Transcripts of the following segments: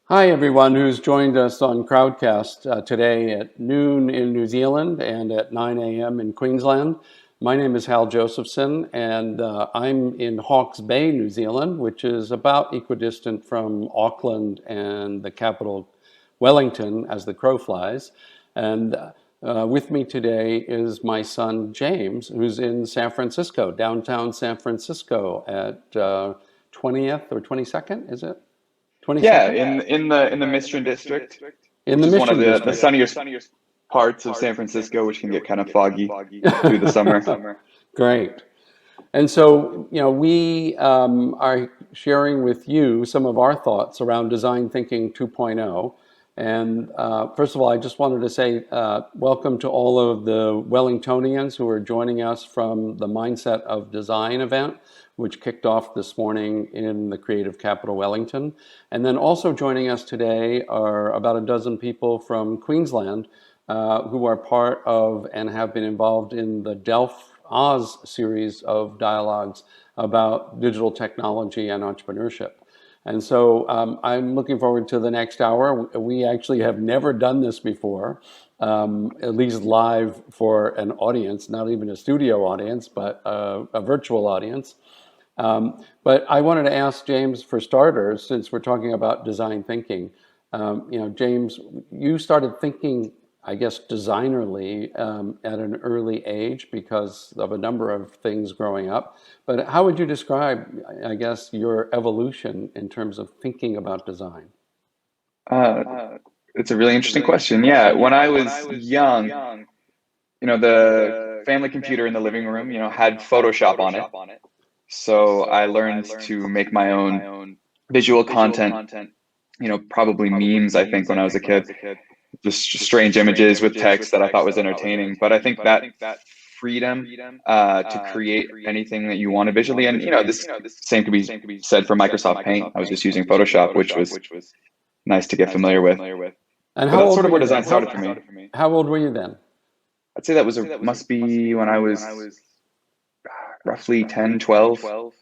Hi, everyone who's joined us on Crowdcast today at noon in New Zealand and at 9 a.m. in Queensland. My name is Hal Josephson, and I'm in Hawke's Bay, New Zealand, which is about equidistant from Auckland and the capital, Wellington, as the crow flies. And with me today is my son, James, who's in San Francisco, downtown San Francisco at 20th or 22nd, is it? Yeah, 22nd? in the Mission District, In which the is one of Mission the District. sunnier parts of San Francisco, which can get kind of foggy through the summer. Great. And so, we are sharing with you some of our thoughts around Design Thinking 2.0. And first of all, I just wanted to say welcome to all of the Wellingtonians who are joining us from the Mindset of Design event, which kicked off this morning in the creative capital, Wellington. And then also joining us today are about a dozen people from Queensland who are part of and have been involved in the DELF Oz series of dialogues about digital technology and entrepreneurship. And so I'm looking forward to the next hour. We actually have never done this before, at least live for an audience, not even a studio audience, but a virtual audience. But I wanted to ask James, for starters, since we're talking about design thinking, James, you started thinking, I guess, designerly at an early age because of a number of things growing up. But how would you describe, I guess, your evolution in terms of thinking about design? Uh, it's a really interesting question. Yeah, when I was young, the family computer in the living room, had Photoshop on it. So I learned to make my own visual content, probably memes, I think, when I was a kid. Just strange images with text that I thought was entertaining. But I think that freedom to create anything that you wanted visually, and this same could be said for Microsoft Paint. I was just using Photoshop, which was nice to get familiar with. And But how that's old sort were of where you design then? started for me. How old were you then? I'd say that must be when I was roughly 10, 12.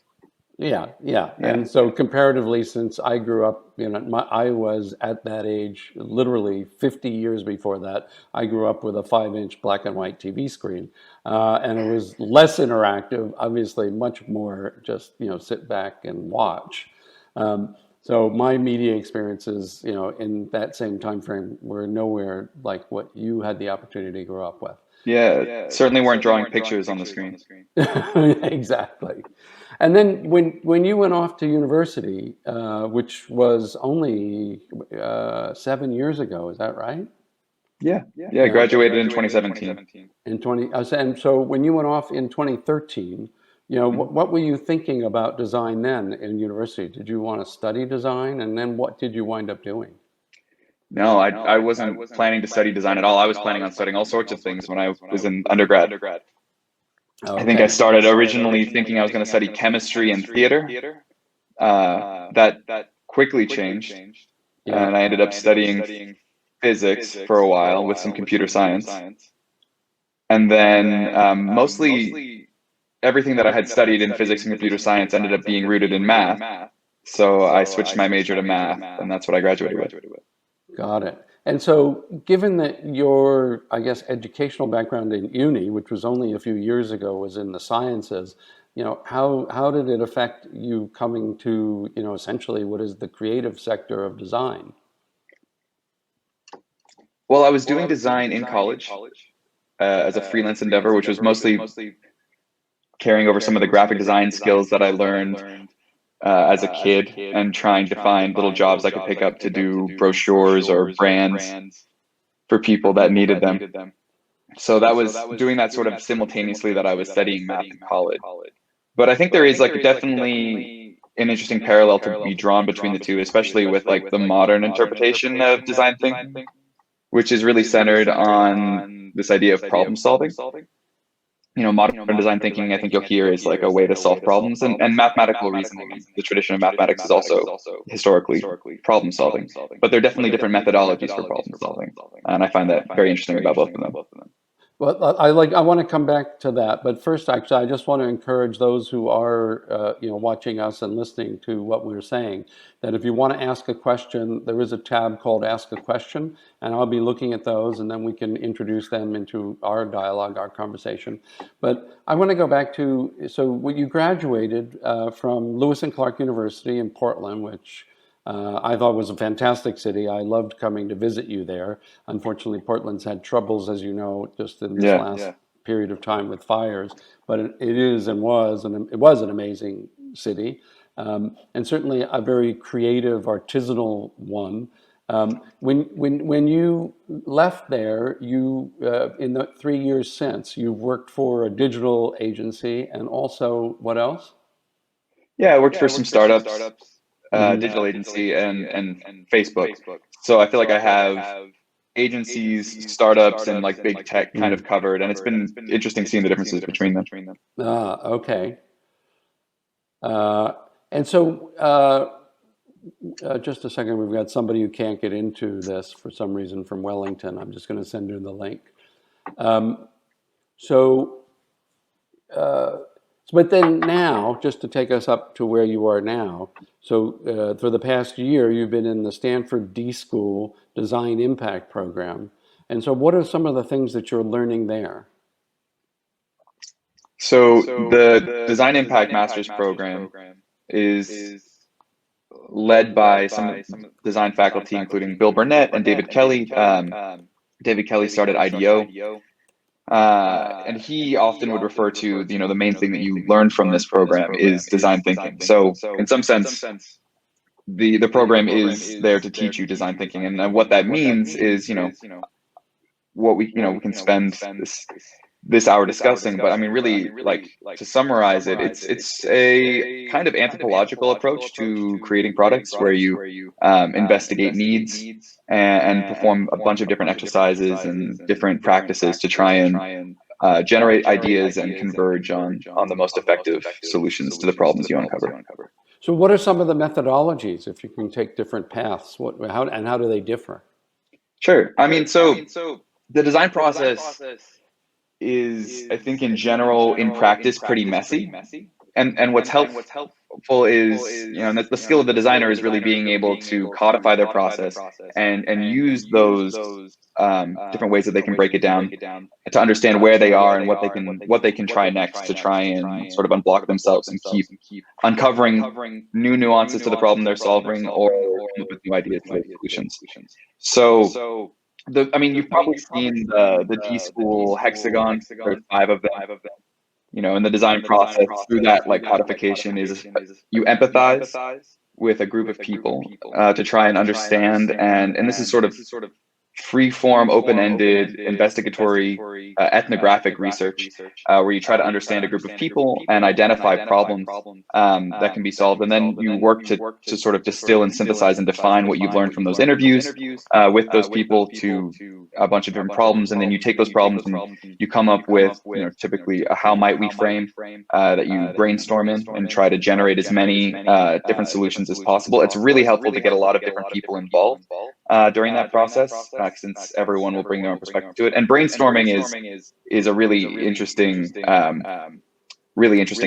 Yeah. Yeah. And so comparatively, since I grew up, I was at that age, literally 50 years before that. I grew up with a 5-inch black and white TV screen, and it was less interactive, obviously much more just, sit back and watch. So my media experiences, in that same time frame were nowhere like what you had the opportunity to grow up with. Yeah, certainly weren't drawing pictures on the screen. Exactly. And then when you went off to university, which was only 7 years ago, is that right? Yeah, I Yeah. graduated in 2017. And so when you went off in 2013, what were you thinking about design then in university? Did you want to study design, and then what did you wind up doing? No, I wasn't planning to study design at all. I was planning on studying all sorts of things when I was in undergrad. I think I Okay. started originally thinking I was going to study chemistry and theater. That quickly changed, Yeah. and I ended up studying physics for a while with some computer science. And then mostly everything that I had studied in physics and computer science ended up being rooted in math. So I switched my major to math, and that's what I graduated with. Got it. And so, given that your, I guess, educational background in uni, which was only a few years ago, was in the sciences, how did it affect you coming to, essentially what is the creative sector of design? Well, I was doing design in college as a freelance endeavor, which was mostly carrying over some of the graphic design skills that I learned as a kid and trying to find little jobs I could pick up to do brochures or brands for people that needed them. So that was doing that sort of simultaneously that I was studying math in college. But I think there is like definitely an interesting parallel to be drawn between the two, especially with like the modern interpretation of design thinking, which is really centered on this idea of problem solving. Modern design thinking, I think you'll hear, is like a way to solve problems, and mathematical reasoning. The tradition of mathematics is also historically problem solving, but there are definitely different methodologies for problem solving, and I find that very interesting about both of them. Well, I want to come back to that, but first, actually, I just want to encourage those who are, watching us and listening to what we're saying, that if you want to ask a question, there is a tab called Ask a Question, and I'll be looking at those, and then we can introduce them into our dialogue, our conversation. But I want to go back to, so when you graduated from Lewis and Clark University in Portland, which I thought was a fantastic city. I loved coming to visit you there. Unfortunately, Portland's had troubles, as you know, just in this Yeah. last period of time with fires. But it is and was, and it was an amazing city, and certainly a very creative, artisanal one. When you left there, you in the 3 years since, you've worked for a digital agency and also what else? Yeah, I worked for some startups, Hmm. digital agency, and Facebook. So I feel like I have agencies, startups, and like big tech kind of covered, and it's been interesting seeing the differences between them. Ah, okay. Uh, and so, just a second, we've got somebody who can't get into this for some reason from Wellington. I'm just going to send her the link. Um, so, uh, but then now, just to take us up to where you are now, so for the past year, you've been in the Stanford D School Design Impact Program. And so, what are some of the things that you're learning there? So the Design Impact Master's program is led by some design faculty, including Bill Burnett and David Kelly. David Kelly started IDEO, and he often would refer to, the main thing that you learn from this program is design thinking. So in some sense, the program is there to teach you design thinking, and what that means is, what we can spend this hour discussing. But I mean, really, like, to summarize it, it's a kind of anthropological approach to creating products where you investigate needs and perform a bunch of different exercises and different practices to try and generate ideas and converge on the most effective solutions to the problems you uncover. So, what are some of the methodologies if you can take different paths? How do they differ? Sure. I mean, so the design process is, I think, in general, in practice, pretty messy. And what's helpful is, and the skill of the designer is really being able to codify their process and use those different ways that they can break it down to understand where they are and what they can try next to try and sort of unblock themselves and keep uncovering new nuances to the problem they're solving, or come up with new ideas for solutions. So I mean, you've probably seen the D School hexagon. There's 5 of them. In the design process, through that like codification is you empathize with a group of people to try and understand, and this is sort of free-form, open-ended, investigatory, ethnographic research, where you try to understand a group of people and identify problems that can be solved, and then you work to sort of distill and synthesize and define what you've learned from those interviews with those people to a bunch of different problems, and then you take those problems and you come up with, typically a how might we frame that you brainstorm in and try to generate as many different solutions as possible. It's really helpful to get a lot of different people involved during that process, since everyone will bring their own perspective to it. And brainstorming is a really interesting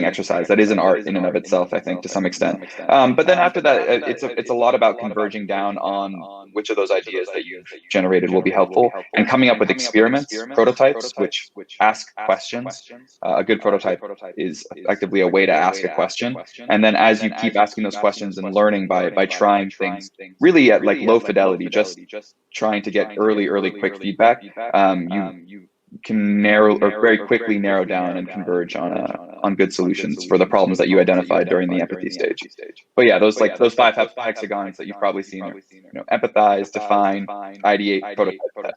exercise that is an art in and of itself, I think, to some extent. But then after that, it's a lot about converging down on which of those ideas that you've generated will be helpful, and coming up with experiments, prototypes, which ask questions. A good prototype is effectively a way to ask a question, and then as you keep asking those questions and learning by trying things really at like low fidelity, just trying to get early quick feedback, you can narrow or very quickly narrow down and converge on good solutions for the problems that you identified during the empathy stage. But yeah, those 5 hexagons that you've probably seen are, empathize, define, ideate, prototype.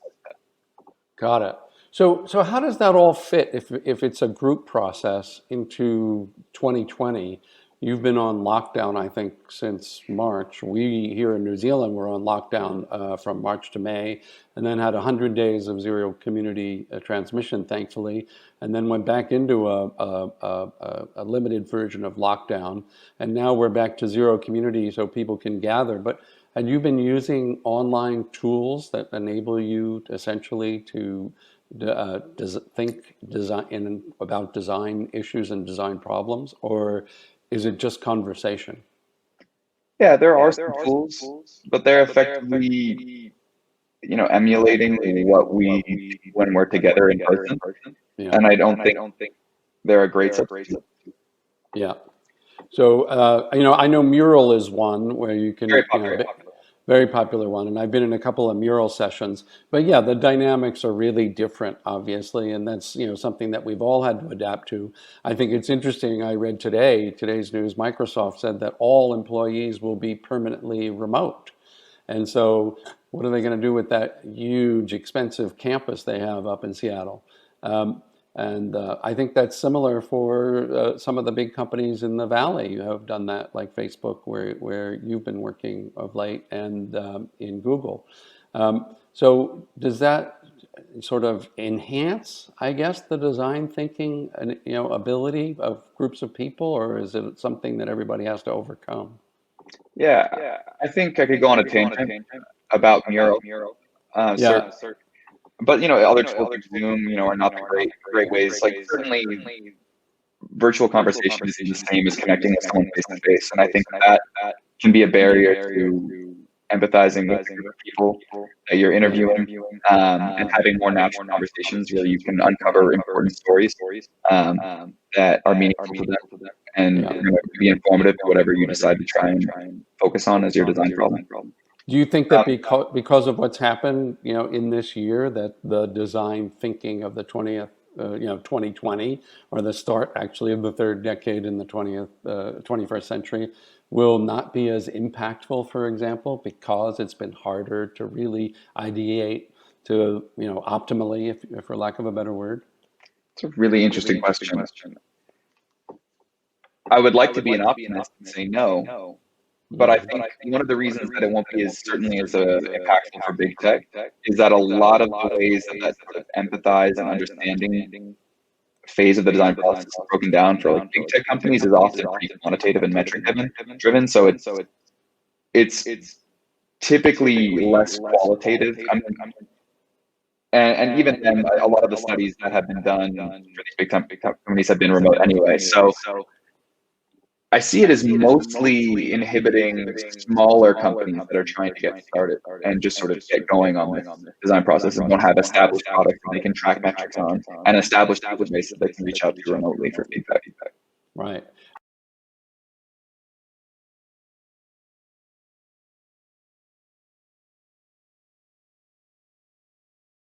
Got it. So how does that all fit if it's a group process into 2020? You've been on lockdown, I think, since March. We here in New Zealand were on lockdown from March to May, and then had 100 days of zero community transmission, thankfully, and then went back into a limited version of lockdown, and now we're back to zero community so people can gather. But had you been using online tools that enable you essentially to does it think about design issues and design problems, or is it just conversation? Yeah, there are some tools, but they're effectively, emulating what we do when we're together in person. Yeah. And I don't think they're a great substitute. Yeah. So, I know Mural is one where you can, Very popular. very popular one, and I've been in a couple of Mural sessions. But yeah, the dynamics are really different, obviously, and that's, something that we've all had to adapt to. I think it's interesting. I read today's news, Microsoft said that all employees will be permanently remote. And so, what are they going to do with that huge, expensive campus they have up in Seattle? And I think that's similar for some of the big companies in the Valley who have done that, like Facebook, where you've been working of late, and in Google. So does that sort of enhance, I guess, the design thinking and ability of groups of people, or is it something that everybody has to overcome? Yeah, I think I could go on a tangent about Mural. Yeah. But other tools like Zoom, are not the great ways. Like certainly, virtual conversation isn't the same as connecting with someone face to face, and I think that can be a barrier to empathizing with the people that you're interviewing, and having more natural conversations where you can uncover important stories that are meaningful to them and Yeah. be informative to whatever you decide to try and focus on as your design problem. Do you think that because of what's happened, in this year, that the design thinking of the 2020, or the start actually of the third decade in the 21st century, will not be as impactful, for example, because it's been harder to really ideate to, optimally, if for lack of a better word? It's a really interesting question. I would like to be an optimist and say no. But I think one of the reasons that it won't be as certainly as impactful for big tech is that a lot of the ways that sort of empathize and understanding phase of the design process is broken down for like big tech companies is often pretty quantitative and metric driven. So it's typically less qualitative. And even then, a lot of the studies that have been done for these big tech companies have been remote anyway. So I see it as mostly inhibiting smaller companies that are trying to get started and just sort of get going on this design process and don't have established products that they can track metrics on and established database that they can reach out to remotely for feedback. Right.